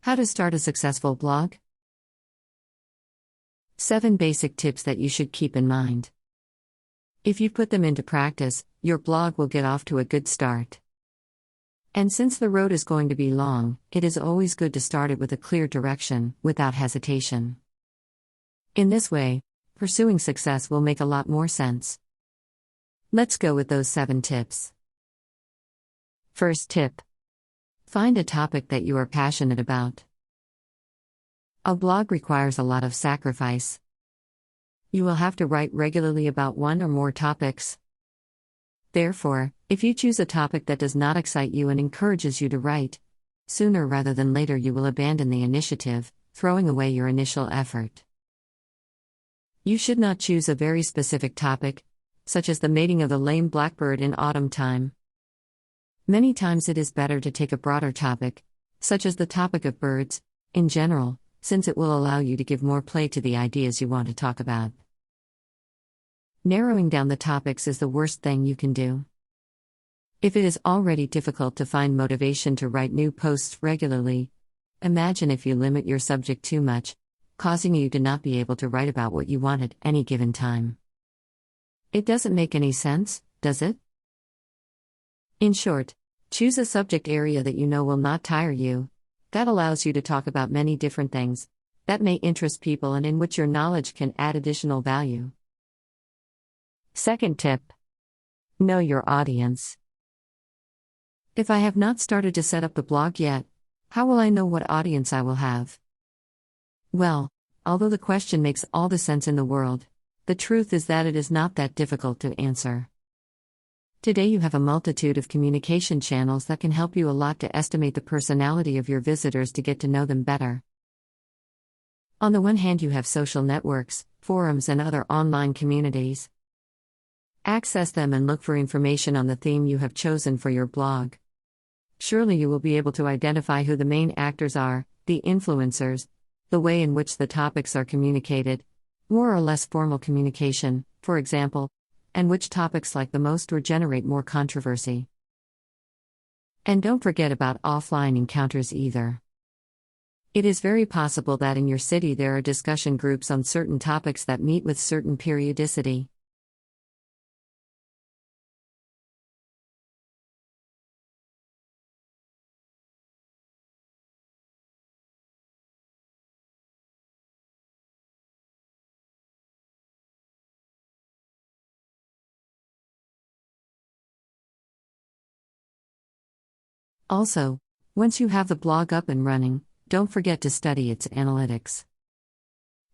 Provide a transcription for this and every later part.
How to start a successful blog? 7 basic tips that you should keep in mind. If you put them into practice, your blog will get off to a good start. And since the road is going to be long, it is always good to start it with a clear direction, without hesitation. In this way, pursuing success will make a lot more sense. Let's go with those 7 tips. First tip: find a topic that you are passionate about. A blog requires a lot of sacrifice. You will have to write regularly about one or more topics. Therefore, if you choose a topic that does not excite you and encourages you to write, sooner rather than later you will abandon the initiative, throwing away your initial effort. You should not choose a very specific topic, such as the mating of the lame blackbird in autumn time. Many times it is better to take a broader topic, such as the topic of birds, in general, since it will allow you to give more play to the ideas you want to talk about. Narrowing down the topics is the worst thing you can do. If it is already difficult to find motivation to write new posts regularly, imagine if you limit your subject too much, causing you to not be able to write about what you want at any given time. It doesn't make any sense, does it? In short, choose a subject area that you know will not tire you. That allows you to talk about many different things that may interest people and in which your knowledge can add additional value. Second tip: know your audience. If I have not started to set up the blog yet, how will I know what audience I will have? Well, although the question makes all the sense in the world, the truth is that it is not that difficult to answer. Today you have a multitude of communication channels that can help you a lot to estimate the personality of your visitors to get to know them better. On the one hand, you have social networks, forums, and other online communities. Access them and look for information on the theme you have chosen for your blog. Surely you will be able to identify who the main actors are, the influencers, the way in which the topics are communicated, more or less formal communication, for example, and which topics like the most or generate more controversy. And don't forget about offline encounters either. It is very possible that in your city there are discussion groups on certain topics that meet with certain periodicity. Also, once you have the blog up and running, don't forget to study its analytics.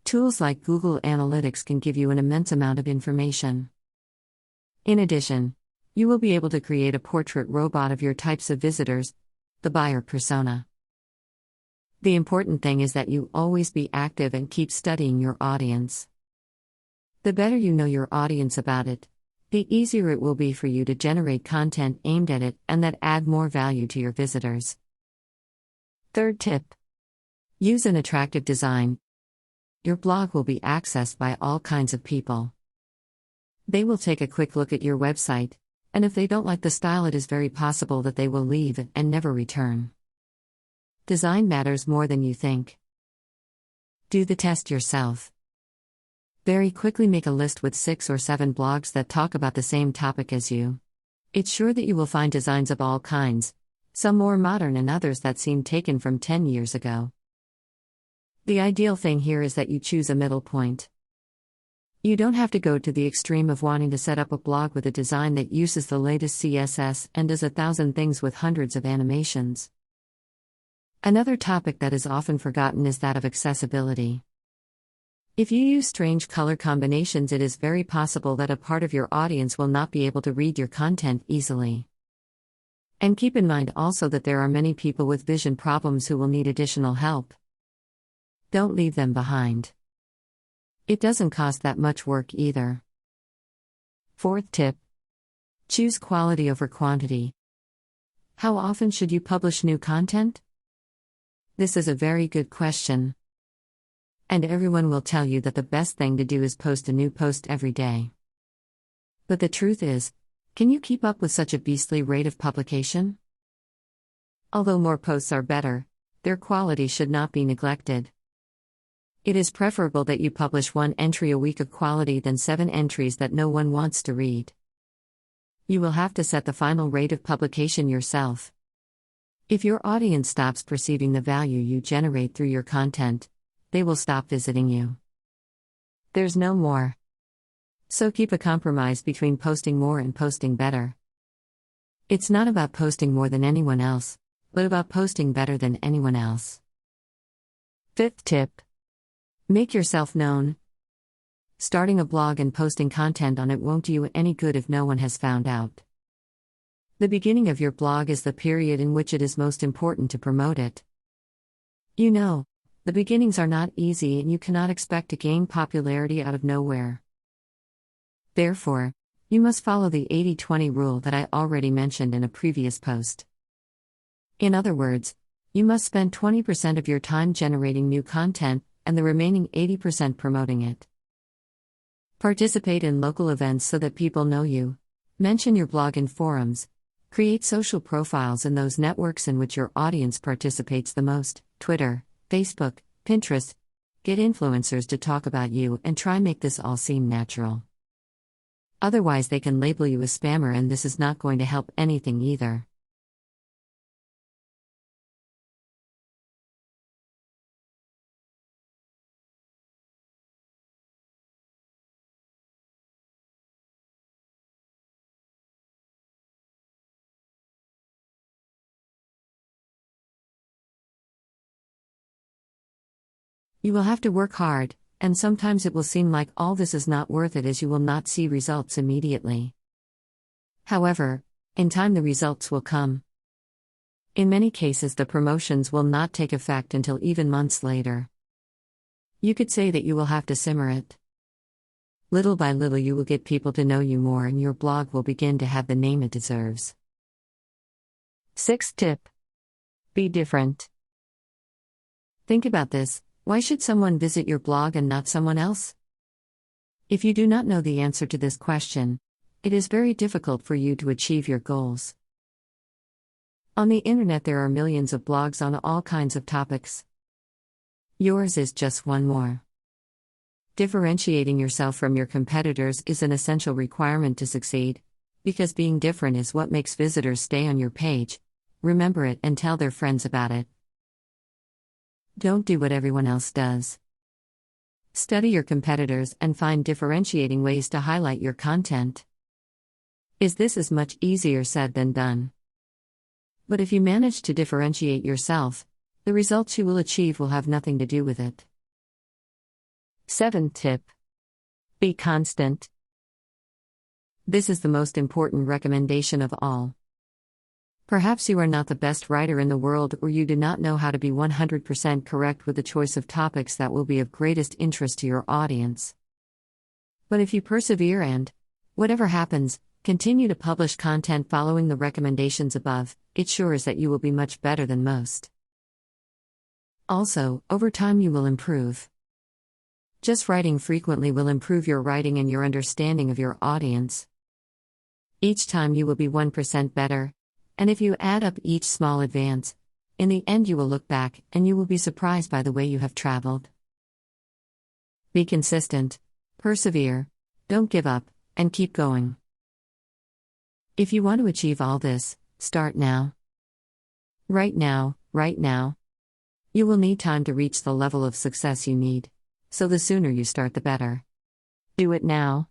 Tools like Google Analytics can give you an immense amount of information. In addition, you will be able to create a portrait robot of your types of visitors, the buyer persona. The important thing is that you always be active and keep studying your audience. The better you know your audience about it, the easier it will be for you to generate content aimed at it and that add more value to your visitors. Third tip: use an attractive design. Your blog will be accessed by all kinds of people. They will take a quick look at your website, and if they don't like the style, it is very possible that they will leave and never return. Design matters more than you think. Do the test yourself. Very quickly make a list with 6 or 7 blogs that talk about the same topic as you. It's sure that you will find designs of all kinds, some more modern and others that seem taken from 10 years ago. The ideal thing here is that you choose a middle point. You don't have to go to the extreme of wanting to set up a blog with a design that uses the latest CSS and does 1,000 things with hundreds of animations. Another topic that is often forgotten is that of accessibility. If you use strange color combinations, it is very possible that a part of your audience will not be able to read your content easily. And keep in mind also that there are many people with vision problems who will need additional help. Don't leave them behind. It doesn't cost that much work either. Fourth tip: choose quality over quantity. How often should you publish new content? This is a very good question. And everyone will tell you that the best thing to do is post a new post every day. But the truth is, can you keep up with such a beastly rate of publication? Although more posts are better, their quality should not be neglected. It is preferable that you publish 1 entry a week of quality than 7 entries that no one wants to read. You will have to set the final rate of publication yourself. If your audience stops perceiving the value you generate through your content, they will stop visiting you. There's no more. So keep a compromise between posting more and posting better. It's not about posting more than anyone else, but about posting better than anyone else. 5th tip. Make yourself known. Starting a blog and posting content on it won't do you any good if no one has found out. The beginning of your blog is the period in which it is most important to promote it. You know, the beginnings are not easy and you cannot expect to gain popularity out of nowhere. Therefore, you must follow the 80-20 rule that I already mentioned in a previous post. In other words, you must spend 20% of your time generating new content and the remaining 80% promoting it. Participate in local events so that people know you. Mention your blog in forums. Create social profiles in those networks in which your audience participates the most: Twitter, Facebook, Pinterest. Get influencers to talk about you and try make this all seem natural. Otherwise they can label you a spammer and this is not going to help anything either. You will have to work hard, and sometimes it will seem like all this is not worth it as you will not see results immediately. However, in time the results will come. In many cases the promotions will not take effect until even months later. You could say that you will have to simmer it. Little by little you will get people to know you more and your blog will begin to have the name it deserves. 6th tip. Be different. Think about this. Why should someone visit your blog and not someone else? If you do not know the answer to this question, it is very difficult for you to achieve your goals. On the internet there are millions of blogs on all kinds of topics. Yours is just one more. Differentiating yourself from your competitors is an essential requirement to succeed, because being different is what makes visitors stay on your page. Remember it and tell their friends about it. Don't do what everyone else does. Study your competitors and find differentiating ways to highlight your content. This is much easier said than done. But if you manage to differentiate yourself, the results you will achieve will have nothing to do with it. 7th tip. Be constant. This is the most important recommendation of all. Perhaps you are not the best writer in the world or you do not know how to be 100% correct with the choice of topics that will be of greatest interest to your audience. But if you persevere and, whatever happens, continue to publish content following the recommendations above, it sure is that you will be much better than most. Also, over time you will improve. Just writing frequently will improve your writing and your understanding of your audience. Each time you will be 1% better. And if you add up each small advance, in the end you will look back and you will be surprised by the way you have traveled. Be consistent, persevere, don't give up, and keep going. If you want to achieve all this, start now. Right now. You will need time to reach the level of success you need, so the sooner you start the better. Do it now.